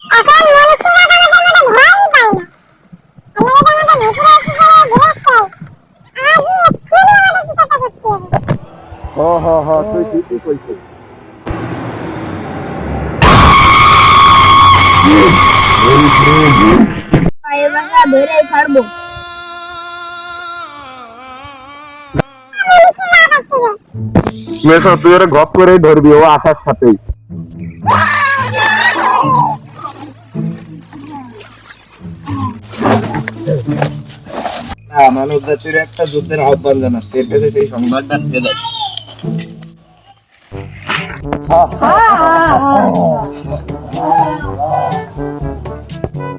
এখন মনীষীরা আমাদের মধ্যে ভয়ই পায় না। আমাদের মধ্যে ভীতির এসে বিরাট পায়। আজই এক্ষুনি আমাদের কি কথা করতে হবে। তুই ঠিকই কইছিস। পায়ে ভাঙা ধরে ছাড়বো। মেসা তুই ওরা গপ করেই ধরবি, ও আসার সাথেই। মানব জাতির একটা যুদ্ধের আহ্বান জানাচ্ছে, এর পেছনে সেই সংবাদটা দিয়ে দাও।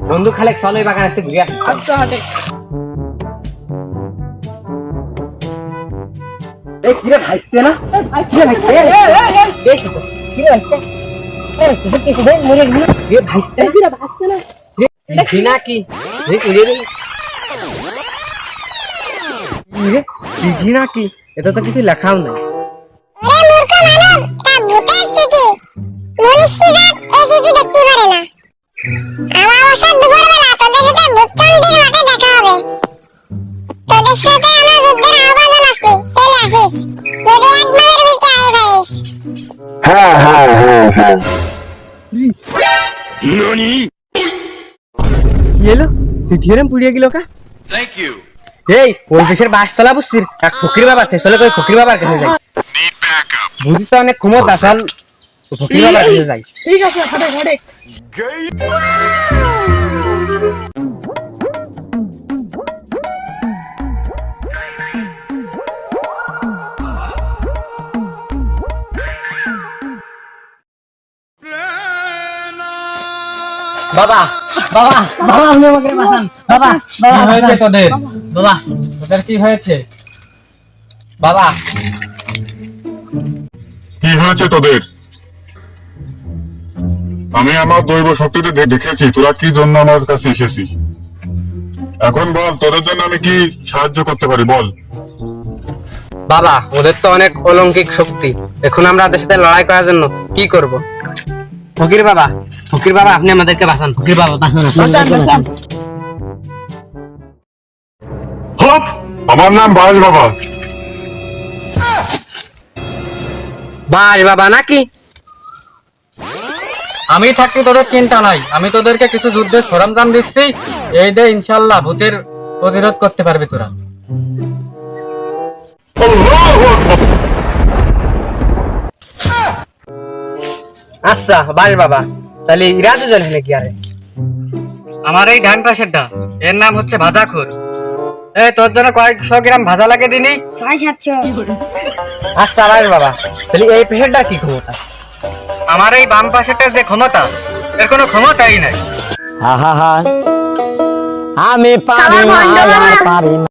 বন্ধু খালেক চলো এই বাগান ঘুরে আসি। আচ্ছা হাটে এই কিরে ভাইস্তে না, কিরে ভাইস্তে, দেখি তো কিরে ভাইস্তে, মরে গেল রে ভাইস্তে, কিরে ভাইস্তে না ঘৃণা কি রে উড়ে গেল রে ঘৃণা কি, এটা তো কিছু লেখাও নাই। আরে মূর্খ মানব, তা ভূতের চিঠি। মনীষীরা এই চিঠি দেখতে পারে না। আমাবস্যার দুপুরবেলা তোদের সাথে ভূতচণ্ডীর মাঠে দেখা হবে। তোদের সাথে আমার যুদ্ধের আহ্বান জানাচ্ছি, চলে আসিস। যদি এক মাসের ভিতরে আয় পারিস। কি এলো চিঠি এরম পুড়িয়ে গেল কা? Thank you. এই ওই দেশের বাসতলা বুঝছিস, এক ফকির বাবার কাছে চলে, কই ফকির বাবার কাছে যাই। Need backup. বুঝি তো অনেক ক্ষমতা, চল ফকির বাবার কাছে যাই। ঠিক আছে হাটে হাটে বাবা বাবা বাবা আপনি আমাকে বাঁচান বাবা, বাবা কি হয়েছে তোদের? বাবা, তোদের কি হয়েছে? বাবা কি হয়েছে তোদের? আমি আমার দৈব শক্তিতে দেখেছি তোরা কি জন্য আমার কাছে এসেছিস। এখন বল তোদের জন্য আমি কি সাহায্য করতে পারি, বল। বাবা ওদের তো অনেক অলৌকিক শক্তি, এখন আমরা ওদের সাথে লড়াই করার জন্য কি করব? ফকির বাবা, ফকির বাবা আপনি আমাদেরকে বাঁচান, ফকির বাবা বাঁচান, হপ, আমার নাম বাস বাবা। বাস বাবা নাকি? আমি থাকতে তোদের চিন্তা নাই, আমি তোদেরকে কিছু যুদ্ধের সরঞ্জাম দিচ্ছি, এই দে ইনশাল্লাহ ভূতের প্রতিরোধ করতে পারবি তোরা। আচ্ছা বাস বাবা, তাহলে ইরা দুজন হলে কি আরে? আমার এই ডান পাশেরটা, এর নাম হচ্ছে ভাজাখুর। এই তোর জন্য কয়েকশো গ্রাম ভাজা লাগে দিনি। 600-700। আচ্ছা বাস বাবা, তাহলে এই পেশেন্টটা কি ক্ষমতা? আমার এই বাম পাশেরটার যে ক্ষমতা, এর কোনো ক্ষমতাই নাই। আমি পারি না, আর পারি না।